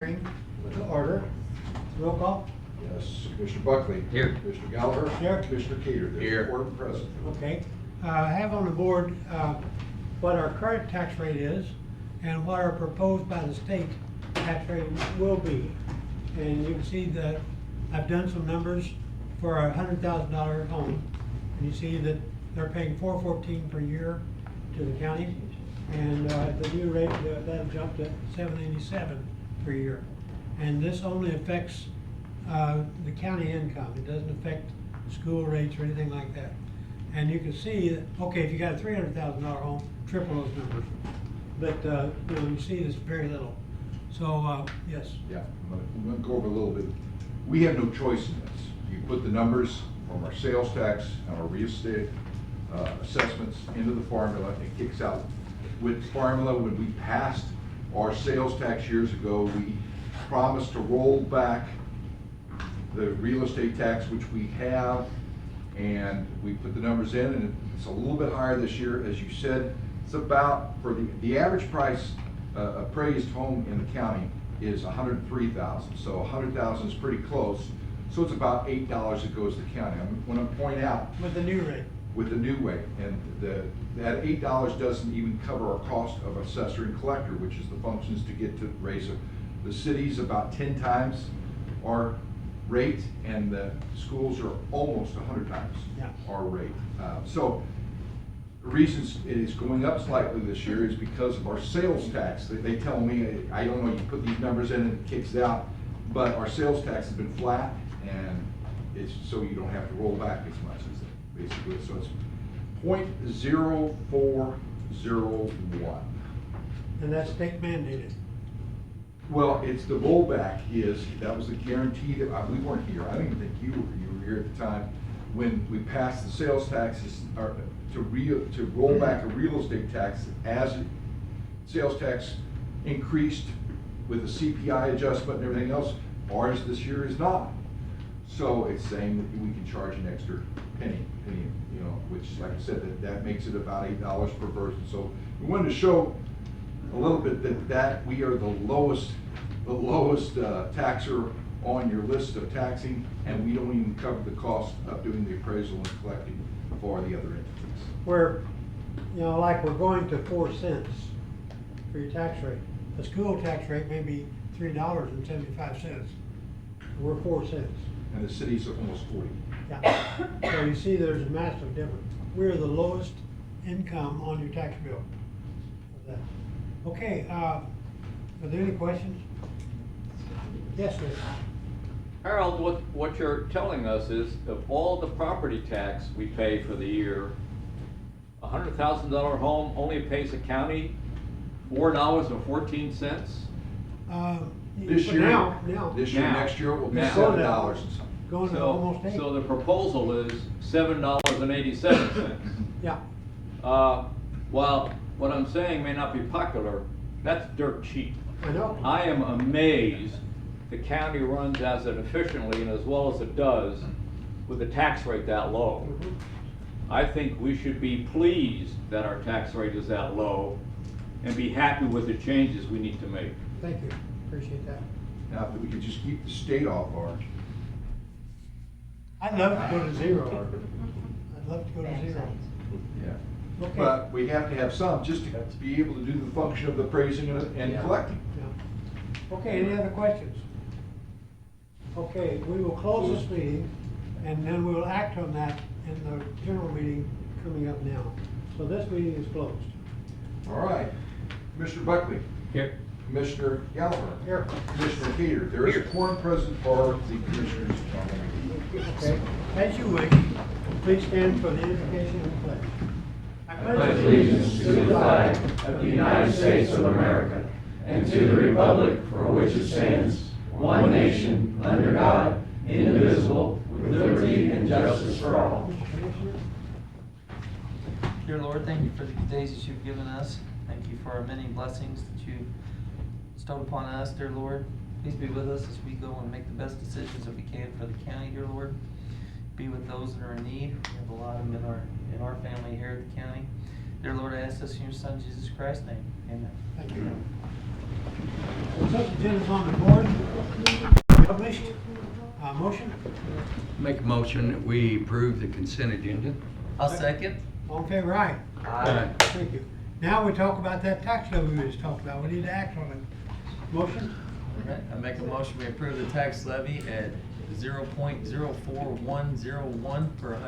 To order. Roll call. Yes, Commissioner Buckley. Here. Commissioner Gallagher. Here. Commissioner Keeter. Here. Board present. Okay. I have on the board what our current tax rate is and what our proposed by the state tax rate will be. And you can see that I've done some numbers for a $100,000 home. And you see that they're paying $414 per year to the county. And the new rate, that'll jump to $787 per year. And this only affects the county income. It doesn't affect school rates or anything like that. And you can see that, okay, if you got a $300,000 home, triple those numbers. But you see this very little. So yes. Yeah, I'm gonna go over a little bit. We have no choice in this. You put the numbers from our sales tax and our real estate assessments into the formula, it kicks out. With the formula, when we passed our sales tax years ago, we promised to roll back the real estate tax, which we have, and we put the numbers in, and it's a little bit higher this year. As you said, it's about, for the average price appraised home in the county is $103,000, so $100,000 is pretty close. So it's about $8 that goes to the county. I'm going to point out, With the new rate. with the new way, and that $8 doesn't even cover our cost of assessor and collector, which is the functions to get to raise it. The city's about 10 times our rate, and the schools are almost 100 times our rate. So the reasons it is going up slightly this year is because of our sales tax. They tell me, I don't know, you put these numbers in and it kicks it out, but our sales tax has been flat, and it's so you don't have to roll back as much as it basically. So it's 0.0401. And that's state mandated. Well, it's the rollback that was the guarantee that, we weren't here, I don't even think you were here at the time, when we passed the sales taxes, or to roll back a real estate tax as sales tax increased with the CPI adjustment and everything else. Ours this year is not. So it's saying that we can charge an extra penny, which, like I said, that makes it about $8 per person. So we wanted to show a little bit that we are the lowest taxer on your list of taxing, and we don't even cover the cost of doing the appraisal and collecting for the other entities. Where, like we're going to 4 cents for your tax rate. The school tax rate may be $3.75. We're 4 cents. And the city's almost 40. Yeah. So you see there's a massive difference. We're the lowest income on your tax bill. Okay, are there any questions? Yes, sir. Harold, what you're telling us is of all the property tax we pay for the year, a $100,000 home only pays the county $4.14? This year, Now. This year, Now. next year it will be Now. $7 and something. Going to almost 8. So the proposal is $7.87. Yeah. While what I'm saying may not be popular, that's dirt cheap. I know. I am amazed the county runs as efficiently and as well as it does with a tax rate that low. Mhm. I think we should be pleased that our tax rate is that low and be happy with the changes we need to make. Thank you. Appreciate that. Now, if we could just keep the state off our. I'd love to go to 0. I'd love to go to 0. Yeah. Okay. But we have to have some, just to be able to do the function of the appraising and collecting. Yeah. Okay, any other questions? Okay, we will close this meeting, and then we will act on that in the general meeting coming up now. So this meeting is closed. All right. Commissioner Buckley. Here. Commissioner Gallagher. Here. Commissioner Keeter. There is a quorum present for the commissioners. Okay, as you wish, please stand for the invocation and pledge. I pledge allegiance to the flag of the United States of America and to the republic for which it stands, one nation, under God, indivisible, with liberty and justice for all. Dear Lord, thank you for the days that you've given us. Thank you for our many blessings that you bestowed upon us, dear Lord. Please be with us as we go and make the best decisions that we can for the county, dear Lord. Be with those that are in need. We have a lot of them in our family here at the county. Dear Lord, I ask this in your Son, Jesus Christ's name. Amen. Thank you. Consent agenda's on the board, published, motion, Make a motion that we approve the consent agenda. I'll second. all in favor, aye. Aye. Thank you. Now we talk about that tax levy we just talked about, we need to act on it. Motion, Alright, I make a motion, we approve the tax levy at 0.04101 per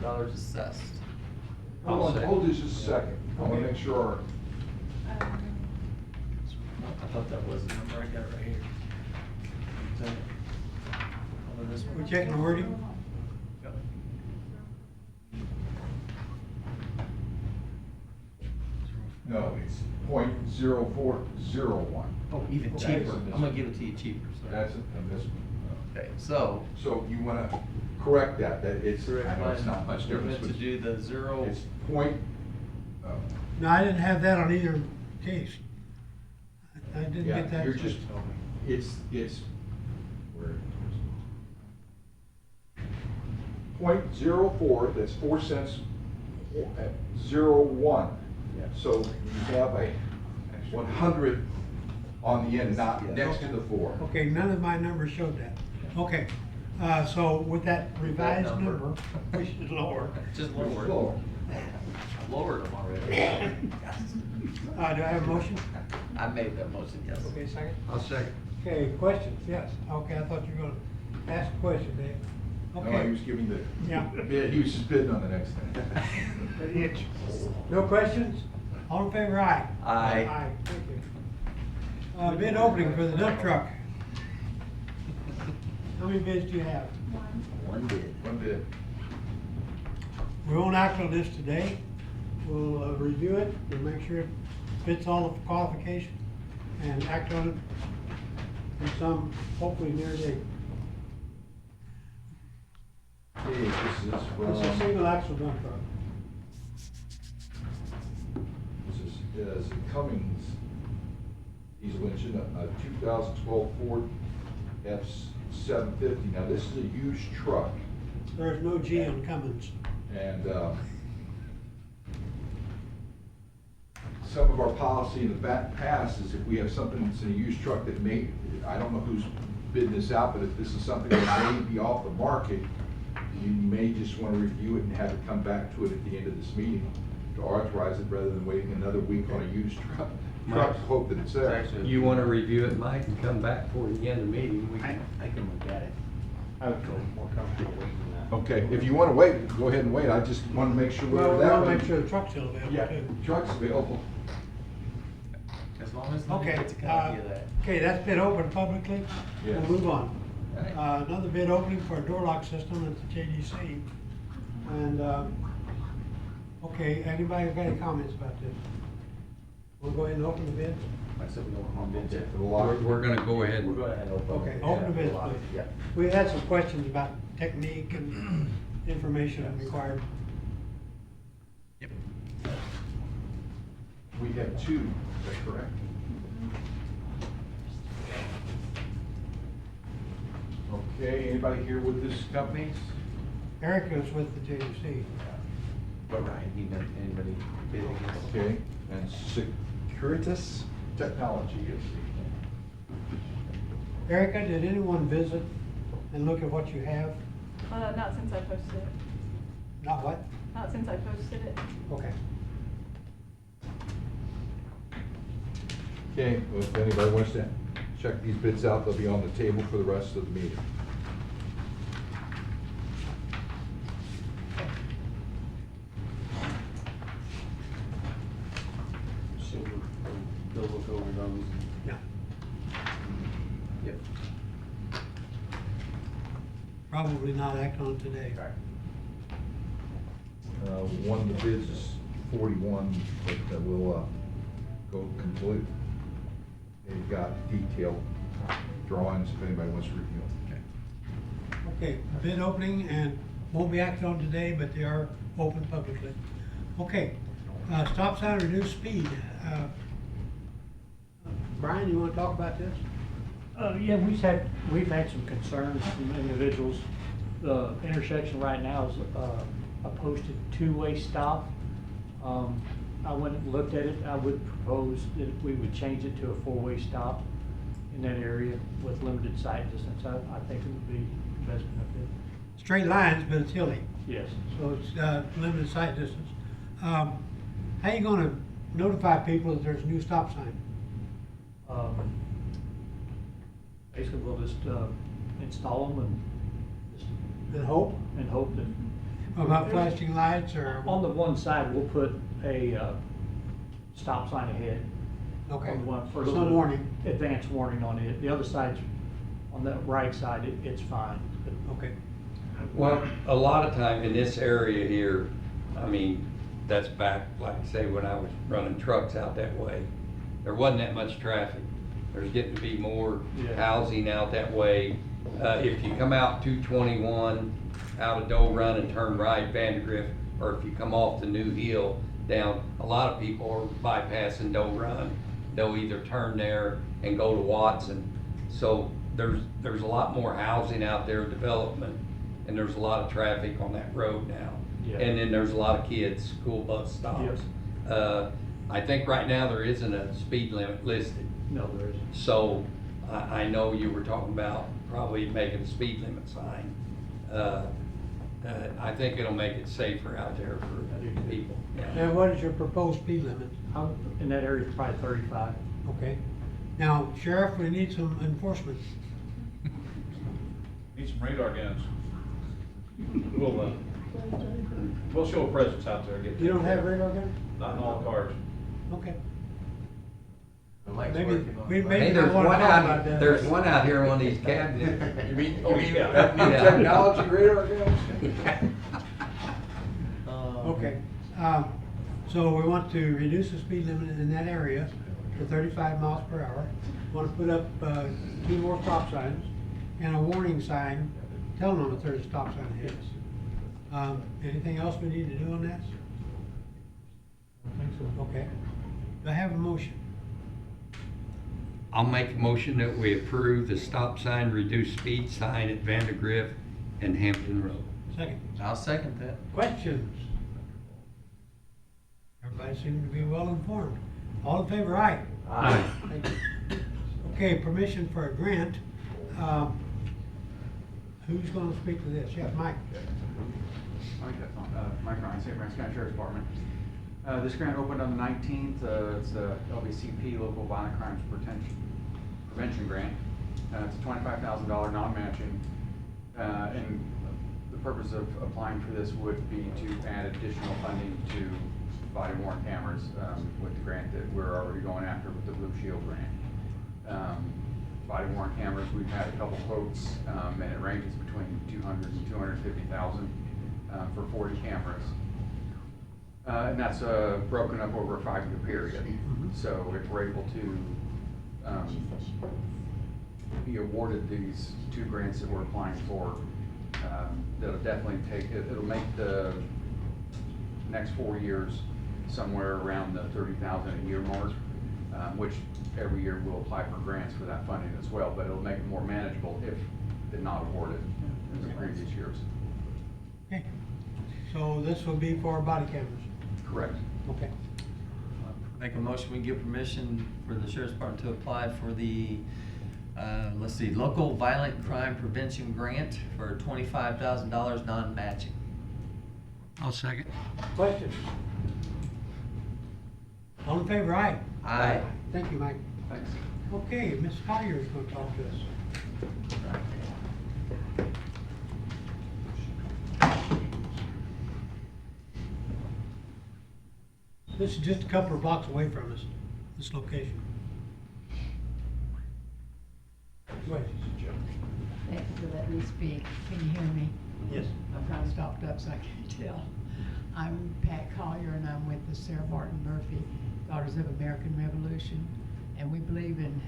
$100 assessed. Hold this just a second. I want to make sure I thought that was the number, I got it right here. Is that it? On this one? we're checking the wording. Yep. no, it's .0401. Oh, even Okay. cheaper, I'm gonna give it to you cheaper, sorry. That's it, and this one. Okay, so. So you want to correct that, it's, I know it's not much We're difference. meant to do the zero. It's point, No, I didn't have that on either case. I didn't yeah, get that. you're just, it's, where? .04, that's 4 cents, 01. So you have a 100 on the end, not next to the 4. Okay, none of my numbers showed that. Okay, so with that revised number. number, which is lower, Just Lower. lower. Lowered them already. do I have a motion? I made that motion, yes. Okay, second. I'll second. Okay, questions, yes, okay, I thought you were gonna ask a question, Dave. No, he Okay, was giving the, Yeah. bid, he was just bidding on the next thing. no questions? All in favor, aye? Aye. Aye, thank you. Bid opening for the dump truck. How many bids do you have? One bid. One bid. We won't act on this today. We'll review it and make sure it fits all of the qualifications and act on it in some, hopefully near date. Okay, this is It's a from, single axle dump truck. this is Cummings diesel engine, a 2012 Ford F-750. Now, this is a used truck, There's no G on Cummins. and some of our policy in the back past is if we have something that's in a used truck that may, I don't know who's bidding this out, but if this is something that may be off the market, you may just want to review it and have it come back to it at the end of this meeting to authorize it rather than waiting another week on a used truck. Truck, hope that it's there. You want to review it, Mike, and come back for the end of the meeting? We can. I can look at it. I would feel more comfortable waiting than that. Okay, if you want to wait, go ahead and wait. I just want to make sure Well, we're we that want to way. make sure the truck's still available Yeah, too. truck's available. As long as Linda Okay, gets a copy of that. okay, that's bid open publicly. Yes. We'll move on. Right. Another bid opening for a door lock system at the JDC. And, okay, anybody got any comments about this? We'll go ahead and open the bids. I said we don't want to bid For the lot. We're gonna go ahead We're and, going ahead and open. Okay, open the bids, Yeah. please. Yeah. We had some questions about technique and information required. Yep. We have two, is that correct? Okay, anybody here with this company? Erica's with the JDC. But Ryan, he meant anybody bidding this? Okay, and Securitas Technology is Erica, did anyone visit and look at what you have? Not since I posted it. Not what? Not since I posted it. Okay. Okay, well, if anybody wants to check these bids out, they'll be on the table for the rest of the meeting. So they'll look over those. Yeah. Yep. Probably not act on it today. One of the bids is 41, but we'll go complete. They've got detailed drawings if anybody wants to review them. Okay, bid opening and won't be acted on today, but they are open publicly. Okay, stop sign reduced speed. Brian, you wanna talk about this? Yeah, we've had some concerns from individuals. The intersection right now is a posted two-way stop. I went and looked at it, I would propose that we would change it to a four-way stop in that area with limited sight distance. I think it would be best benefit. Straight lines, but it's hilly, Yes. so it's limited sight distance. How you gonna notify people that there's a new stop sign? Basically, we'll just, install them And hope? and hope that. About flashing lights or? On the one side, we'll put a, stop sign ahead. Okay, On the one for a some little warning. advance warning on it. The other side's, on the right side, it's fine. Okay. Well, a lot of time in this area here, I mean, that's back, like I say, when I was running trucks out that way, there wasn't that much traffic. There's getting to be more Yeah. housing out that way. If you come out 221 out of Doe Run and turn right, Vandergrift, or if you come off the New Hill down, a lot of people are bypassing Doe Run. They'll either turn there and go to Watson. So there's a lot more housing out there, development, and there's a lot of traffic on that road now. Yeah. And then there's a lot of kids, school bus stops. I think right now there isn't a speed limit listed. No, there isn't. So I know you were talking about probably making a speed limit sign. I think it'll make it safer out there for people. Yeah. And what is your proposed speed limit? In that area, it's probably 35. Okay. Now, Sheriff, we need some enforcement. Need some radar guns. We'll show a presence out there. You don't have radar gun? Not in all cars. Okay. Mike's Maybe, working on we it. maybe Hey, don't there's wanna one talk about out, that. there's one out here in one of these cabinets. You mean, Yeah. that new Yeah. technology radar guns? Okay, so we want to reduce the speed limit in that area to 35 miles per hour. Want to put up 2 more stop signs and a warning sign telling them if there's a stop sign ahead. Anything else we need to do on that? I think so. Okay. Do I have a motion? I'll make a motion that we approve the stop sign, reduced speed sign at Vandergrift and Hampton Road. Second. I'll second that. Questions? Everybody seems to be well informed. All in favor, aye? Aye. Thank you. Okay, permission for a grant. Who's gonna speak to this? Yeah, Mike. Mike Ryan, St. Francis County Sheriff's Department. This grant opened on the 19th. It's a LVCP, Local Violent Crimes Prevention Grant. It's a $25,000 non-matching. And the purpose of applying for this would be to add additional funding to body worn cameras with the grant that we're already going after with the Blue Shield grant. Body worn cameras, we've had a couple quotes, and it ranges between 200 and 250,000 for 40 cameras. And that's broken up over a 5-year period. So if we're able to be awarded these 2 grants that we're applying for, that'll definitely it'll make the next 4 years somewhere around the 30,000 a year mark, which every year we'll apply for grants for that funding as well, but it'll make it more manageable if they're not awarded in the previous years. Okay. So this will be for body cameras. Correct. Okay. Make a motion, we give permission for the Sheriff's Department to apply for the, let's see, Local Violent Crime Prevention Grant for $25,000 non-matching. I'll second. Questions? All in favor, aye? Aye. Thank you, Mike. Thanks. Okay, Ms. Collier is going to talk to us. This is just a couple of blocks away from us, this location. Go ahead. Thank you for letting me speak. Can you hear me? Yes. I'm kind of stopped up so I can't tell. I'm Pat Collier and I'm with the Sarah Barton Murphy Daughters of American Revolution. And we believe in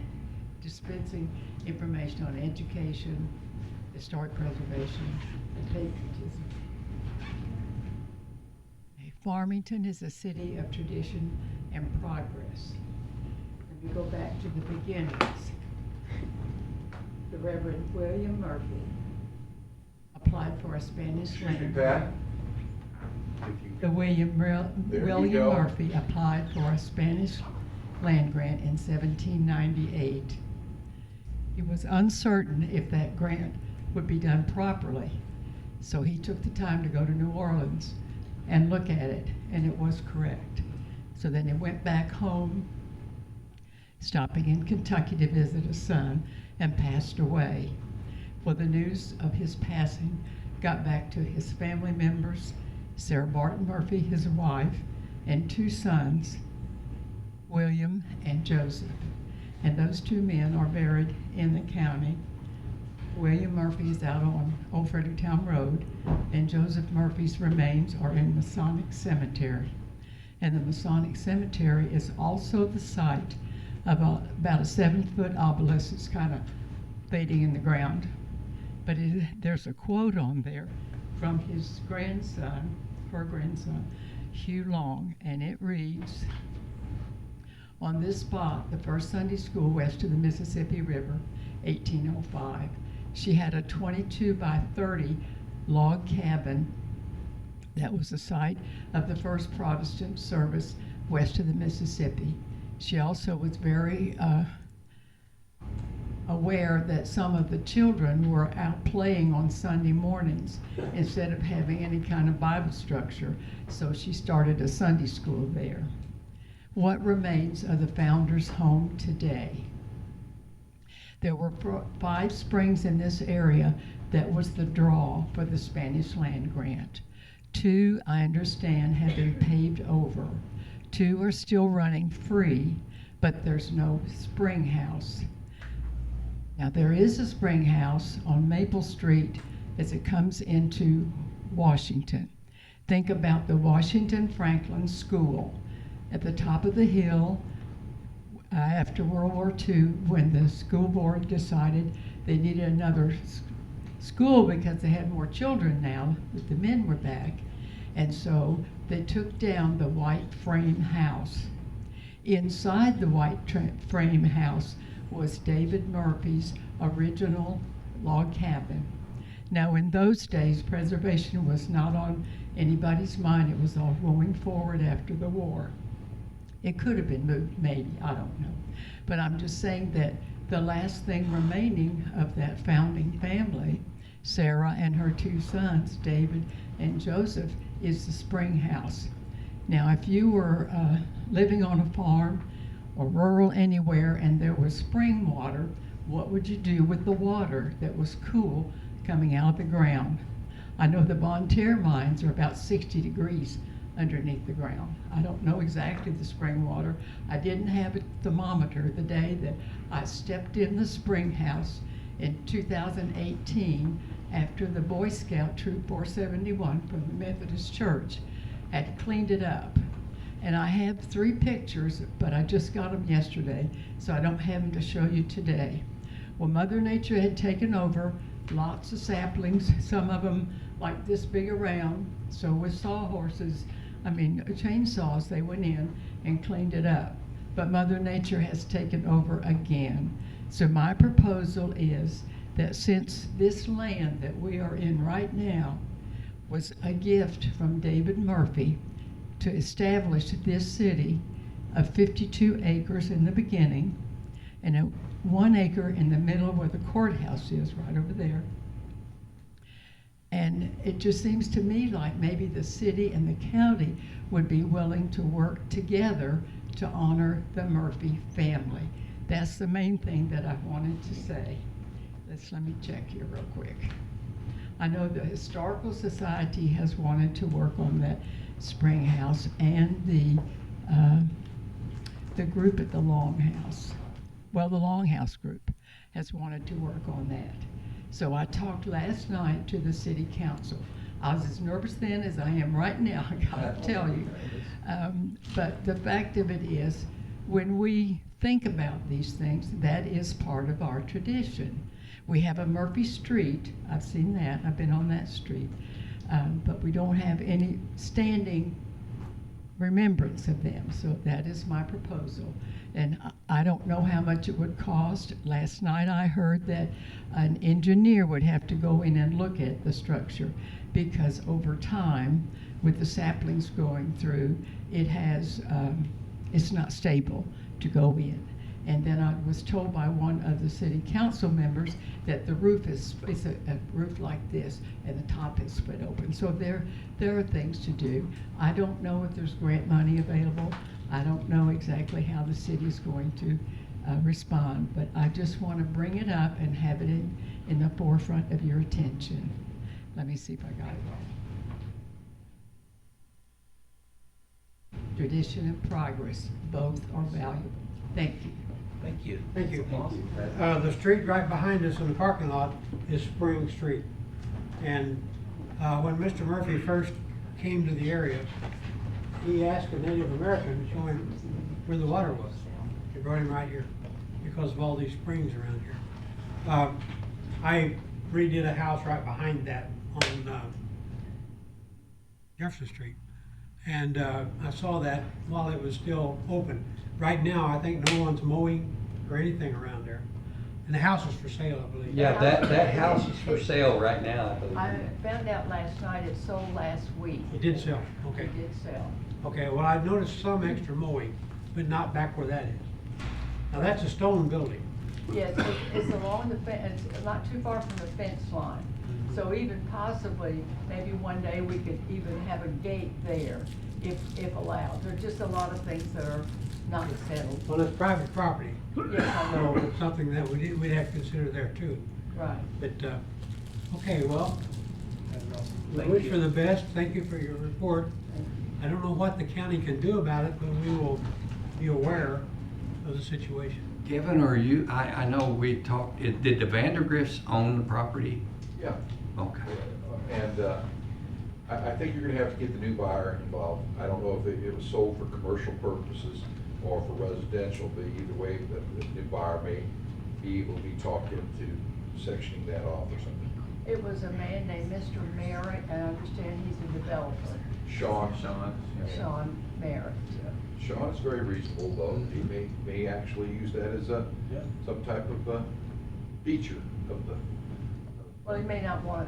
dispensing information on education, historic preservation, and patriotism. Farmington is a city of tradition and progress. If you go back to the beginnings, the Reverend William Murphy applied for a Spanish Excuse me, land Pat. The There we William go. Murphy applied for a Spanish land grant in 1798. He was uncertain if that grant would be done properly, so he took the time to go to New Orleans and look at it, and it was correct. So then he went back home, stopping in Kentucky to visit his son, and passed away. Well, the news of his passing got back to his family members, Sarah Barton Murphy, his wife, and 2 sons, William and Joseph. And those 2 men are buried in the county. William Murphy is out on Old Fredericktown Road, and Joseph Murphy's remains are in Masonic Cemetery. And the Masonic Cemetery is also the site of about a 7-foot obelisk. It's kind of fading in the ground. But there's a quote on there from his grandson, her grandson, Hugh Long, and it reads, "On this spot, the first Sunday school west of the Mississippi River, 1805, she had a 22 by 30 log cabin that was the site of the first Protestant service west of the Mississippi. She also was very aware that some of the children were out playing on Sunday mornings instead of having any kind of Bible structure, so she started a Sunday school there." What remains of the founder's home today? There were 5 springs in this area that was the draw for the Spanish land grant. 2, I understand, have been paved over. 2 are still running free, but there's no spring house. Now, there is a spring house on Maple Street as it comes into Washington. Think about the Washington Franklin School at the top of the hill after World War II, when the school board decided they needed another school because they had more children now that the men were back. And so they took down the white frame house. Inside the white frame house was David Murphy's original log cabin. Now, in those days, preservation was not on anybody's mind. It was all going forward after the war. It could have been moved, maybe, I don't know. But I'm just saying that the last thing remaining of that founding family, Sarah and her 2 sons, David and Joseph, is the spring house. Now, if you were living on a farm or rural anywhere and there was spring water, what would you do with the water that was cool coming out of the ground? I know the Bonne Terre mines are about 60 degrees underneath the ground. I don't know exactly the spring water. I didn't have a thermometer the day that I stepped in the spring house in 2018 after the Boy Scout Troop 471 from the Methodist Church had cleaned it up. And I have 3 pictures, but I just got them yesterday, so I don't have them to show you today. Well, Mother Nature had taken over lots of saplings, some of them like this big around. So with chainsaws, they went in and cleaned it up. But Mother Nature has taken over again. So my proposal is that since this land that we are in right now was a gift from David Murphy to establish this city of 52 acres in the beginning and 1 acre in the middle where the courthouse is, right over there. And it just seems to me like maybe the city and the county would be willing to work together to honor the Murphy family. That's the main thing that I wanted to say. Let me check here real quick. I know the Historical Society has wanted to work on that spring house, and the group at the Longhouse. Well, the Longhouse group has wanted to work on that. So I talked last night to the city council. I was as nervous then as I am right now, I gotta tell you. But the fact of it is, when we think about these things, that is part of our tradition. We have a Murphy Street, I've seen that, I've been on that street, but we don't have any standing remembrance of them. So that is my proposal. And I don't know how much it would cost. Last night I heard that an engineer would have to go in and look at the structure, because over time with the saplings going through, it has, it's not stable to go in. And then I was told by one of the city council members that the roof is, it's a roof like this, and the top is split open. So there are things to do. I don't know if there's grant money available. I don't know exactly how the city's going to respond, but I just want to bring it up and have it in the forefront of your attention. Let me see if I got it right. Tradition and progress, both are valuable. Thank you. Thank you. Thank you. Awesome. The street right behind us in the parking lot is Spring Street. And when Mr. Murphy first came to the area, he asked a Native American to show him where the water was. They brought him right here because of all these springs around here. I redid a house right behind that on Jefferson Street. And I saw that while it was still open. Right now, I think no one's mowing or anything around there. And the house is for sale, I believe. Yeah, that house is for sale right now, I believe. I found out last night it sold last week. It did sell, okay. It did sell. Okay, well, I've noticed some extra mowing, but not back where that is. Now, that's a stone building. Yes, it's along the fence, it's not too far from the fence line. So even possibly, maybe one day we could even have a gate there if allowed. There are just a lot of things that are not settled. Well, it's private property, Yes, I so know. it's something that we'd have to consider there too. Right. But, okay, well, we Thank wish you. for the best. Thank you for your report. I don't know what the county can do about it, but we will be aware of the situation. Kevin, or you, I know we talked, did the Vandergriffs own the property? Yeah. Okay. And I think you're gonna have to get the new buyer involved. I don't know if it was sold for commercial purposes or for residential, but either way, the new buyer may be able to be talked into sectioning that off or something. It was a man named Mr. Merritt, and I understand he's a developer, Sean, Sean Merritt. Sean is very reasonable, though. He may actually use that as some type of feature of the. Well, he may not want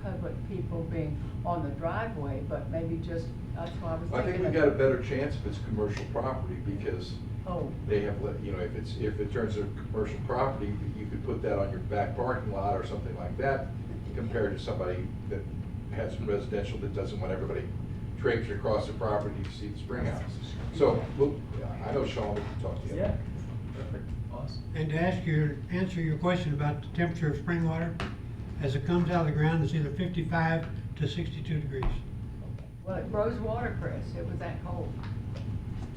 public people being on the driveway, but maybe just, that's why I was I thinking. think we got a better chance if it's commercial property, because Oh, they have, if it turns into commercial property, you could put that on your back parking lot or something like that, compared to somebody that has residential that doesn't want everybody traipsing across the property to see the spring house. So, look, I know Sean, we can talk to you. Yeah. Perfect. Awesome. And to answer your question about the temperature of spring water, as it comes out of the ground, it's either 55 to 62 degrees. well, it grows watercress. It was that cold.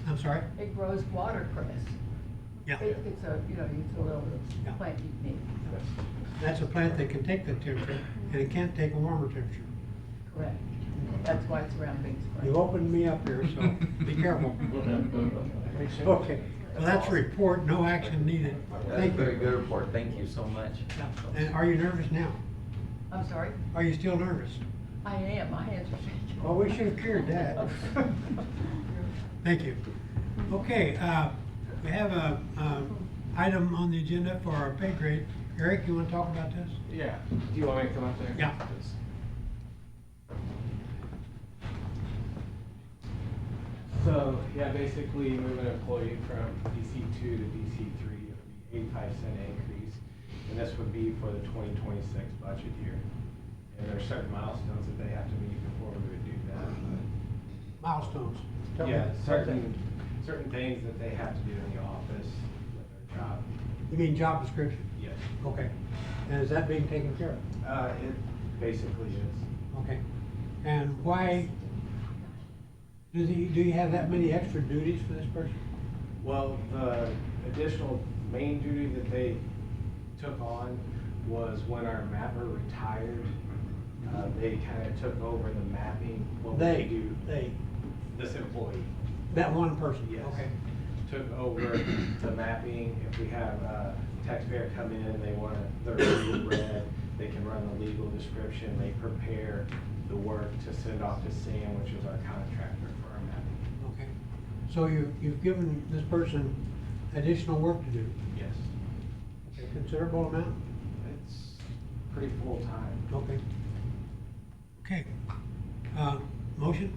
I'm sorry? It grows watercress. Yeah. It's a, it's a little Yeah. plant you need. That's a plant that can take that temperature, and it can't take a warmer temperature. Correct. That's why it's around Big Spring. You opened me up here, so be careful. Okay, well, that's a report, no action needed. Thank Very you. good report, thank you so much. And are you nervous now? I'm sorry? Are you still nervous? I am. My hands are shaking. Well, we should have cured that. Thank you. Okay, we have a item on the agenda for our pay grade. Eric, you want to talk about this? Yeah, do you want me to come up there? Yeah. So, yeah, basically move an employee from DC2 to DC3, it would be 85-cent increase. And this would be for the 2026 budget year. And there are certain milestones that they have to meet before we would do that. Milestones. Tell me. Yeah, certain things that they have to do in the office with their job. You mean job description? Yes. Okay. And is that being taken care of? It basically is. Okay. And why, do you have that many extra duties for this person? Well, the additional main duty that they took on was when our mapper retired, they kind of took over the mapping, what we do. They, This employee. that one person? Yes. Okay. Took over the mapping. If we have a taxpayer come in and they want their legal read, they can run the legal description. They prepare the work to send off to Sam, which is our contractor for our mapping. Okay. So you've given this person additional work to do? Yes. A considerable amount? It's pretty full time. Okay. Okay. Motion?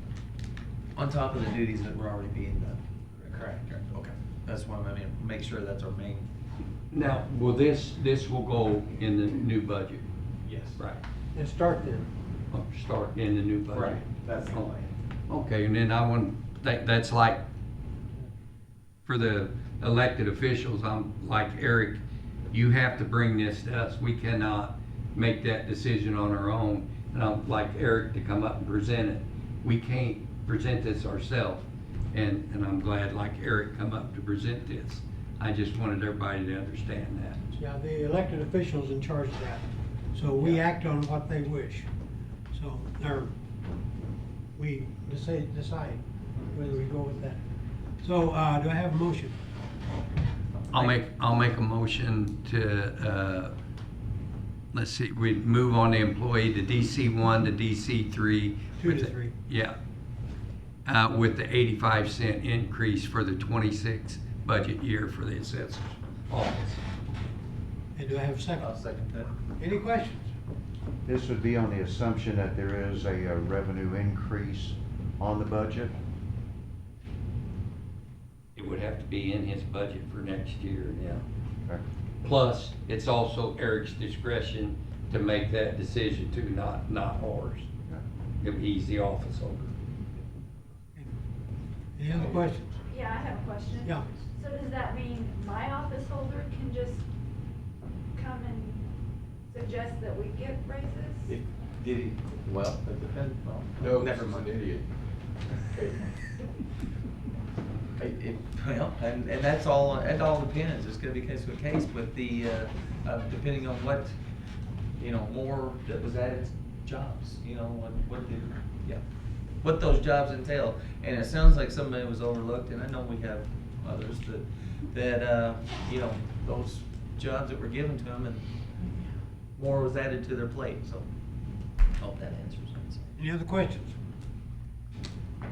On top of the duties that were already being done. Correct. Okay, that's what I mean, make sure that's our main. Now, will this will go in the new budget? Yes. Right. And start then. Start in the new budget? Right, that's the plan. Okay, and then I want, that's like, for the elected officials, I'm like Eric, you have to bring this to us. We cannot make that decision on our own. And I'd like Eric to come up and present it. We can't present this ourselves. And I'm glad like Eric come up to present this. I just wanted everybody to understand that. Yeah, the elected officials in charge of that. So we act on what they wish. So, or we decide whether we go with that. So, do I have a motion? I'll make a motion to, let's see, we move on the employee to DC1 to DC3. 2 to 3. Yeah. With the 85-cent increase for the 26 budget year for the assessor's office. And do I have a second? I'll second that. Any questions? This would be on the assumption that there is a revenue increase on the budget? It would have to be in his budget for next year, yeah. Okay. Plus, it's also Eric's discretion to make that decision too, not ours. He's the office holder. Any other questions? Yeah, I have a question. Yeah. So does that mean my office holder can just come and suggest that we get raises? Did he, well, it depends on. No, Never this is mind. an idiot. Well, and that's all, it all depends, it's gonna be case by case, but the, depending on what, more that was added jobs, what did, yeah, what those jobs entail. And it sounds like somebody was overlooked, and I know we have others that, those jobs that were given to them and more was added to their plate, so hope that answers it. Any other questions?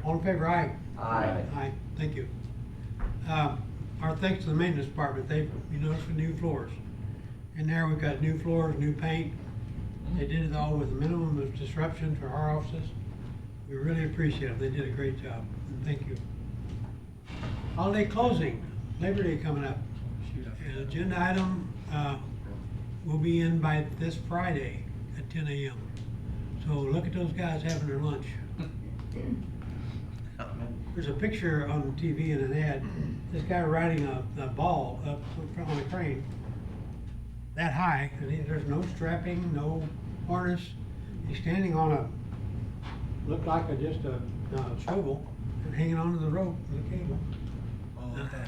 All in favor, aye? Aye. Aye, thank you. Our thanks to the maintenance department, you notice the new floors. In there, we've got new floors, new paint. They did it all with a minimum of disruption for our offices. We really appreciate it, they did a great job, and thank you. Holiday closing, Labor Day coming up. An agenda item will be in by this Friday at 10 a.m. So look at those guys having their lunch. There's a picture on TV and an ad, this guy riding a ball up on a crane that high, and there's no strapping, no harness. He's standing on looked like just a shovel and hanging onto the rope and the cable.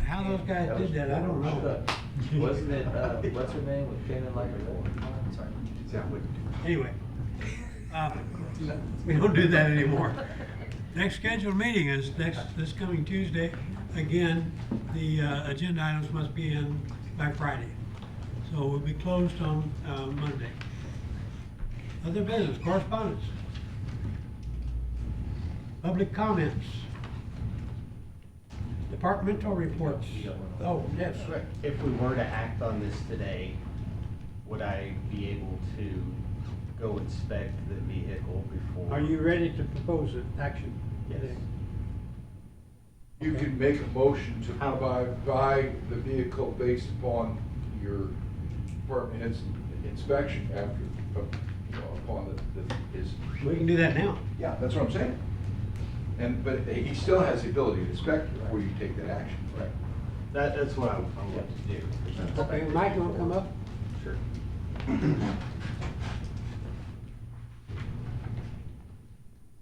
How those guys did that, I don't know. Wasn't it, what's her name, with Cannon like a sorry. Anyway, we don't do that anymore. Next scheduled meeting is this coming Tuesday. Again, the agenda items must be in by Friday. So we'll be closed on Monday. Other business, correspondence. Public comments. Departmental reports. Oh, yes. If we were to act on this today, would I be able to go inspect the vehicle before? Are you ready to propose an action? Yes. today? You can make a motion to buy the vehicle based upon your department head's inspection after, upon his. We can do that now. Yeah, that's what I'm saying. But he still has the ability to inspect it before you take that action. Right. That's what I'm going to do. Okay, Mike, you want to come up? Sure.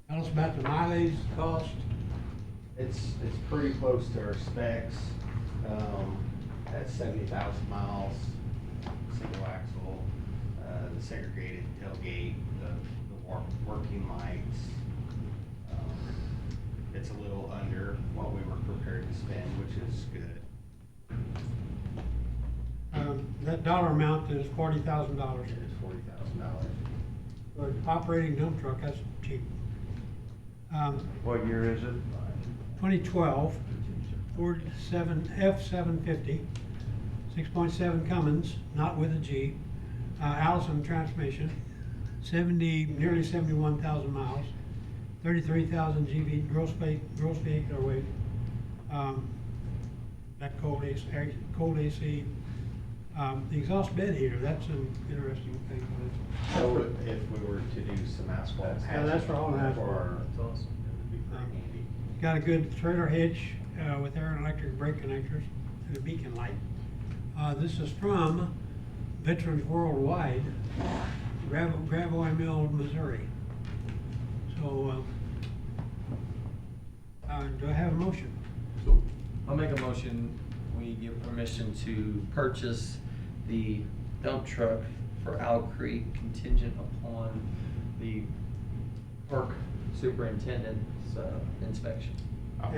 Tell us about the mileage, cost. It's pretty close to our specs, at 70,000 miles, single axle, the segregated tailgate, the working lights. It's a little under what we were prepared to spend, which is good. That dollar amount is $40,000. It is $40,000. For an operating dump truck, that's cheap. What year is it? 2012, 47 F750, 6.7 Cummins, not with a G, Allison transmission, nearly 71,000 miles. 33,000 GV gross vehicular weight. That cold AC. The exhaust bed heater, that's an interesting thing. So if we were to do some asphalt Yeah, that's for all asphalt. That's awesome. It would be pretty handy. Got a good trailer hitch with air and electric brake connectors and a beacon light. This is from Veterans Worldwide, Gravois Mill, Missouri. So, do I have a motion? I'll make a motion, we give permission to purchase the dump truck for Owl Creek contingent upon the park superintendent's inspection. I'll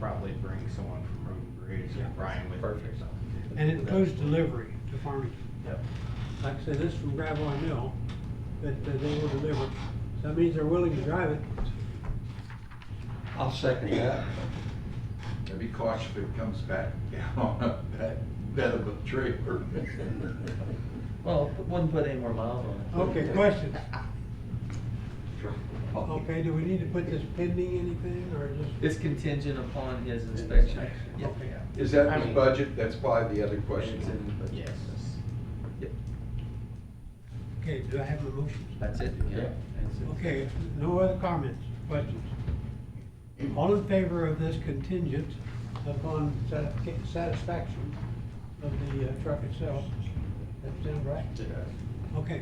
probably bring someone from Road and Bridge, Yeah. Brian with me or something. And it includes delivery to Farmington. Yep. Like I said, this is from Gravois Mill, that they will deliver. So that means they're willing to drive it. I'll second that. I'd be cautious if it comes back on that bed of a trailer. Well, wouldn't put any more miles on it. Okay, questions? Okay, do we need to put this pending anything, or just? It's contingent upon his inspection. Yep. Okay. Is that I the mean- budget? That's probably the other It's question. in, but Yes. Yep, Okay, do I have a motion? that's it, yeah. Yeah. That's it. Okay, no other comments, questions? All in favor of this contingent upon satisfaction of the truck itself? That sound right? Okay,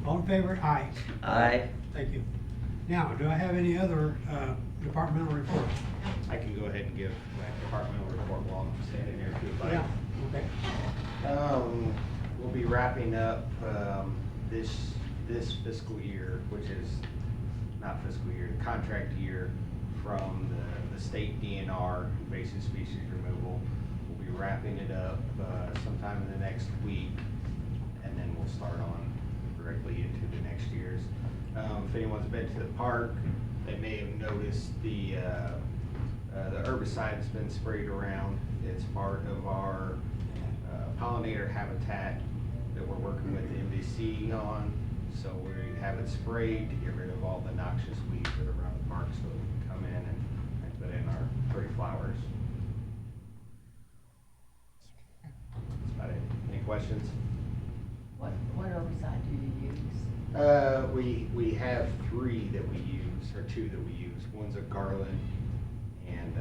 all in favor? Aye. Aye. Thank you. Now, do I have any other departmental reports? I can go ahead and give my departmental report while I'm standing here if you'd like. Yeah, okay. We'll be wrapping up, this fiscal year, which is not fiscal year, contract year from the state DNR, invasive species removal. We'll be wrapping it up, sometime in the next week, and then we'll start on directly into the next year's. If anyone's been to the park, they may have noticed the herbicide that's been sprayed around. It's part of our pollinator habitat that we're working with the NBC on. So we have it sprayed to get rid of all the noxious weeds that are around the park, so we can come in and put in our pretty flowers. That's about it. Any questions? What herbicide do you use? We have three that we use, or two that we use. One's a garland, and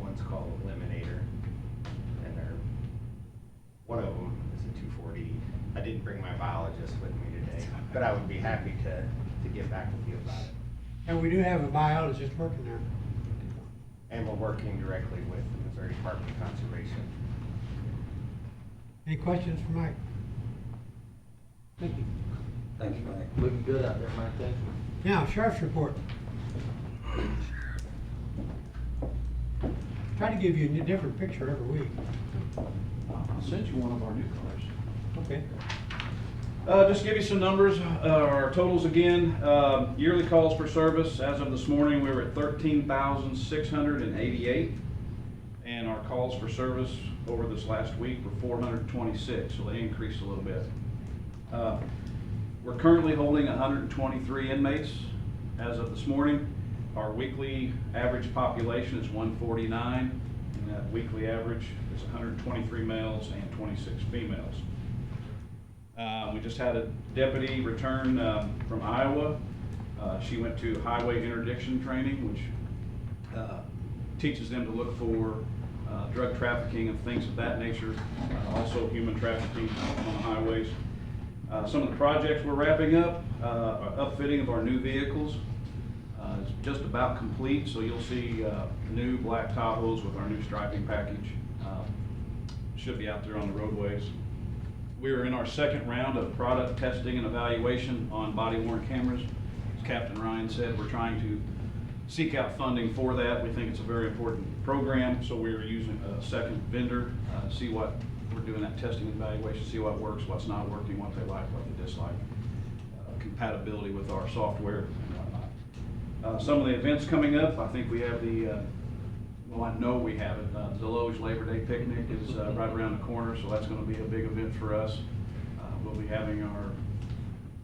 one's called Eliminator. And one of them is a 240. I didn't bring my biologist with me today, but I would be happy to get back with you about it. And we do have a biologist working there. And we're working directly with the Missouri Department of Conservation. Any questions for Mike? Thank you. Thank you, Mike. Looking good out there, Mike, thank you. Now, sheriff's report. Try to give you a different picture every week. I'll send you one of our new cars. Okay. Just to give you some numbers, our totals again, yearly calls for service, as of this morning, we were at 13,688. And our calls for service over this last week were 426, so they increased a little bit. We're currently holding 123 inmates as of this morning. Our weekly average population is 149, and that weekly average is 123 males and 26 females. We just had a deputy return from Iowa. She went to highway interdiction training, which teaches them to look for drug trafficking and things of that nature, also human trafficking on the highways. Some of the projects we're wrapping up, are upfitting of our new vehicles. It's just about complete, so you'll see new black Tahoes with our new striping package. Should be out there on the roadways. We are in our second round of product testing and evaluation on body-worn cameras. As Captain Ryan said, we're trying to seek out funding for that. We think it's a very important program, so we're using a second vendor, see what we're doing that testing and evaluation, see what works, what's not working, what they like, what they dislike, compatibility with our software and whatnot. Some of the events coming up, I think we have well, I know we have it. Deloge Labor Day picnic is right around the corner, so that's going to be a big event for us. We'll be having our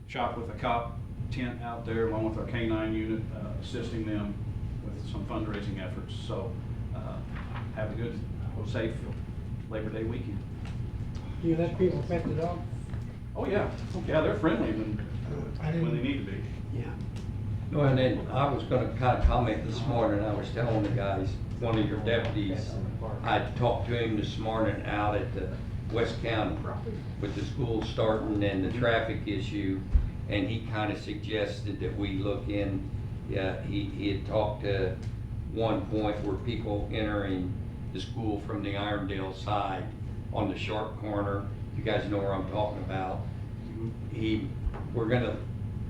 Shop with a Cop tent out there along with our K-9 unit, assisting them with some fundraising efforts. So have a good, safe Labor Day weekend. Do you let people pet the dog? Oh, yeah. Yeah, they're friendly when they need to be. Yeah. No, and then I was gonna kind of comment this morning, I was telling the guys, one of your deputies, I talked to him this morning out at the West County with the school starting and the traffic issue, and he kind of suggested that we look in, he had talked to one point where people entering the school from the Irondale side on the sharp corner, you guys know where I'm talking about. We're gonna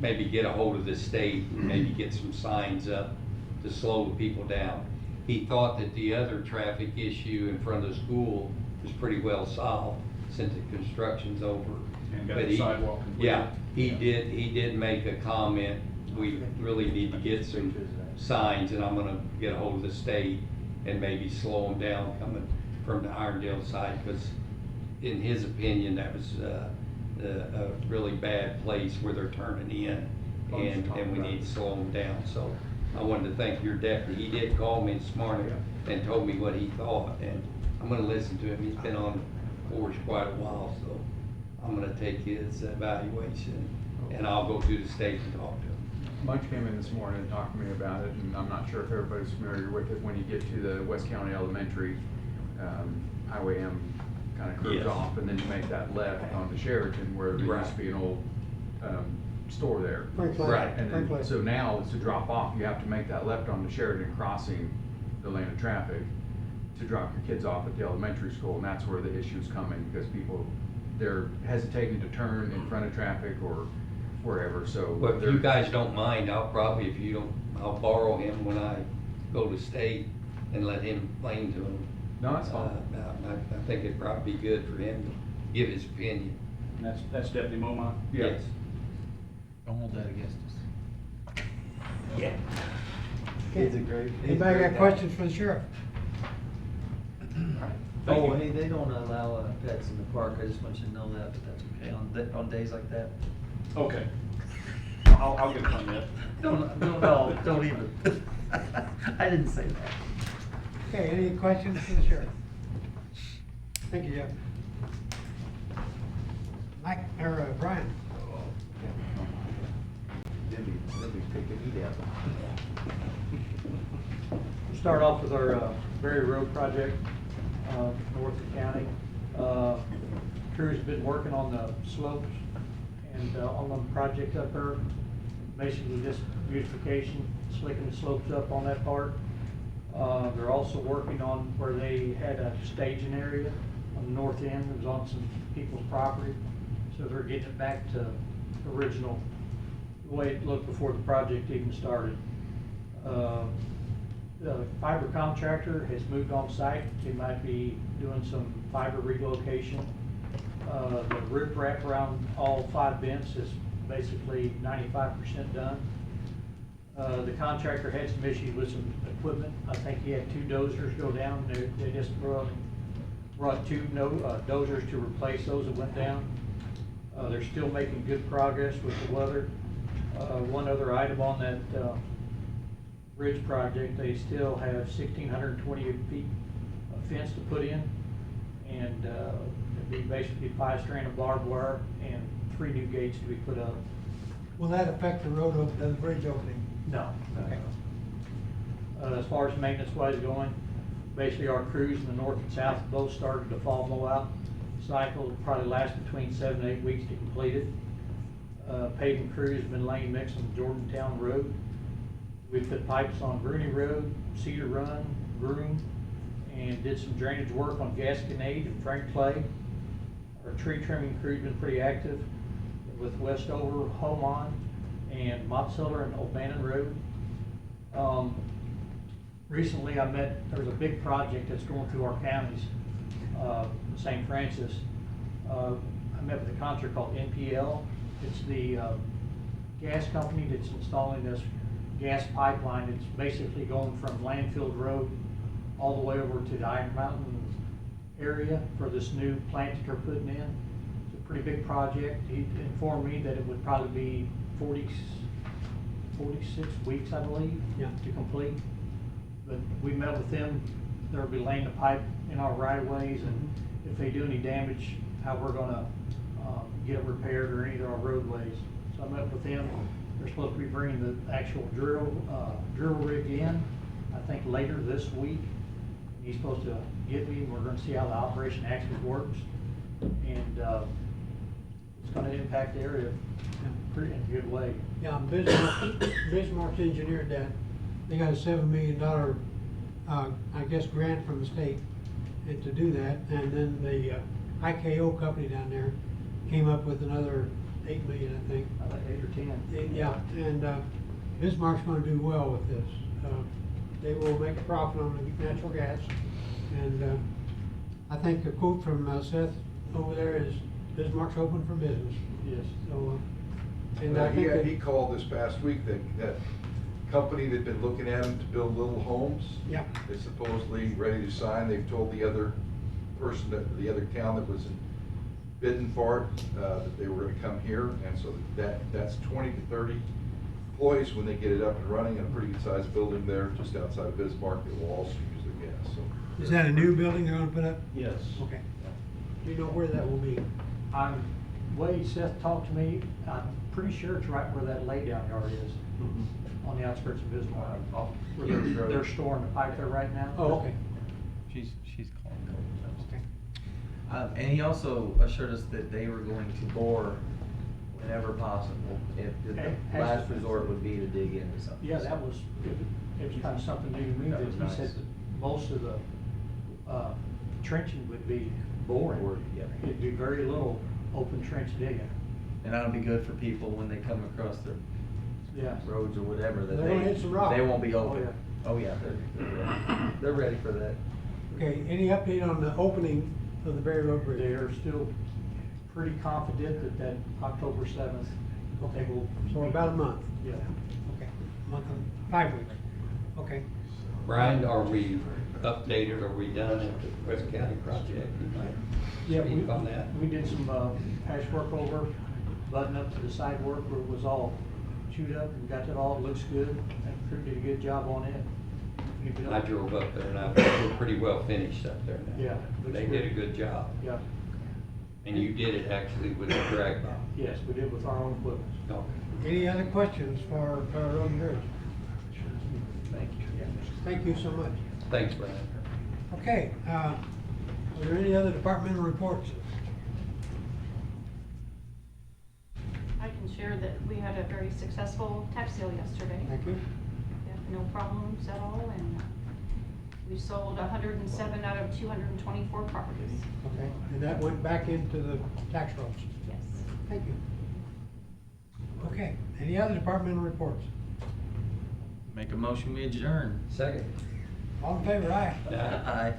maybe get a hold of the state and maybe get some signs up to slow the people down. He thought that the other traffic issue in front of the school was pretty well solved since the construction's over. And got But the sidewalk completed. Yeah, he did make a comment, we really need to get some signs, and I'm gonna get a hold of the state and maybe slow them down coming from the Irondale side, because in his opinion, that was a really bad place where they're turning in, and we need to slow them down. So I wanted to thank your deputy. He did call me this morning and told me what he thought, and I'm gonna listen to him. He's been on the force quite a while, so I'm gonna take his evaluation, and I'll go to the state and talk to him. Munch came in this morning and talked to me about it, and I'm not sure if everybody's familiar with it. When you get to the West County Elementary, Highway M kind of curves Yes. off, and then you make that left onto Sheraton, where there used to be an old store there. Right. And then, so now to drop off, you have to make that left onto Sheridan, crossing the lane of traffic to drop your kids off at the elementary school, and that's where the issue's coming, because people, they're hesitating to turn in front of traffic or wherever, so. But if you guys don't mind, I'll probably, if you don't, I'll borrow him when I go to state and let him explain to him. No, that's fine. I think it'd probably be good for him to give his opinion. And that's Deputy Momont? Yes. Don't hold that against us. Yeah. He's a great. Anybody got questions for the sheriff? Thank Oh, you. hey, they don't allow pets in the park, I just want you to know that, but that's okay, on days like that. Okay. I'll get a permit. No, don't even. I didn't say that. Okay, any questions for the sheriff? Thank you, Jeff. Mike, or Brian? We'll start off with our Berry Road project, north of county. Crew's been working on the slopes and on the project up there. Basically just beautification, slicking the slopes up on that part. They're also working on where they had a staging area on the north end. It was on some people's property. So they're getting it back to original, the way it looked before the project even started. The fiber contractor has moved on site. They might be doing some fiber relocation. The rip wrap around all 5 vents is basically 95% done. The contractor had some issues with some equipment. I think he had 2 dozers go down. They just brought 2 dozers to replace those that went down. They're still making good progress with the weather. One other item on that bridge project, they still have 1,628 feet of fence to put in, and it'd be basically 5 strand of barbed wire and 3 new gates to be put up. Will that affect the road, the bridge opening? No. Okay. As far as maintenance wise going, basically our crews in the north and south both started the fall mow out cycle. It'll probably last between 7 to 8 weeks to complete it. Paving crews have been laying mix on Jordantown Road. We put pipes on Rooney Road, Cedar Run, Groom, and did some drainage work on Gasconade and Frank Clay. Our tree trimming crew's been pretty active with Westover, Homon, and Motziller and O'Bannon Road. Recently there's a big project that's going through our counties, St. Francis. I met with a contractor called NPL. It's the gas company that's installing this gas pipeline. It's basically going from Landfield Road all the way over to the Iron Mountain area for this new plant that they're putting in. It's a pretty big project. He informed me that it would probably be 46 weeks, I believe, Yeah. to complete. But we met with them, they'll be laying the pipe in our right of ways, and if they do any damage, how we're gonna, get it repaired or any of our roadways. So I met with them, they're supposed to be bringing the actual drill rig in, I think later this week. He's supposed to get me, and we're gonna see how the operation actually works. And, it's gonna impact the area pretty in a good way. Yeah, Bismarck's engineered that. They got a $7 million, I guess, grant from the state and to do that. And then the IKO company down there came up with another $8 million, I think. I think 8 or 10. Yeah, and Bismarck's gonna do well with this. They will make a profit on the natural gas. And I think the quote from Seth over there is Bismarck's open for business. Yes. So, and I think that, He called this past week that company that'd been looking at them to build little homes. yeah, Is supposedly ready to sign. They've told the other person, the other town that was bidding for it, that they were gonna come here. And so that's 20 to 30 employees when they get it up and running in a pretty good sized building there just outside of Bismarck that will also use their gas, so. is that a new building they're gonna put up? Yes. Okay. Do you know where that will be? Way Seth talked to me, I'm pretty sure it's right where that laydown yard is, on the outskirts of Bismarck. Where they're storing the pipe there right now. Oh, okay. She's calling. Okay. And he also assured us that they were going to bore whenever possible, if the last resort would be to dig into something. Yeah, that was, it was kind of something new to me, That that was he nice. said that most of the trenching would be boring. Yeah. It'd be very little open trench digging. And that'll be good for people when they come across their Yeah. roads or whatever, that They're gonna hit some rock. they won't be open. yeah. Oh, yeah, they're ready for that. Okay, any update on the opening of the Berry Road Bridge? They're still pretty confident that October 7th, they will. So about a month? Yeah. Okay, month and 5 weeks. Okay. Brian, are we updated, are we done at the West County project? You might Yeah, speak on that. we did some patchwork over, button up to the side work where it was all chewed up, and got that all, it looks good, and Crew did a good job on it. I drove up there and we're pretty well finished up there now. Yeah, looks They did a good job. Yeah, And you did it actually with a drag bomb. yes, we did with our own equipment. Okay. Any other questions for Road and Bridge? Thank you. Thank you so much. Thanks, Brian. Okay, are there any other departmental reports? I can share that we had a very successful tax sale yesterday. Thank you. No problems at all, and we sold 107 out of 224 properties. Okay, and that went back into the tax rolls? Yes. Thank you. Okay, any other departmental reports? Make a motion, we adjourn. Second. All in favor, aye? Yeah. Aye.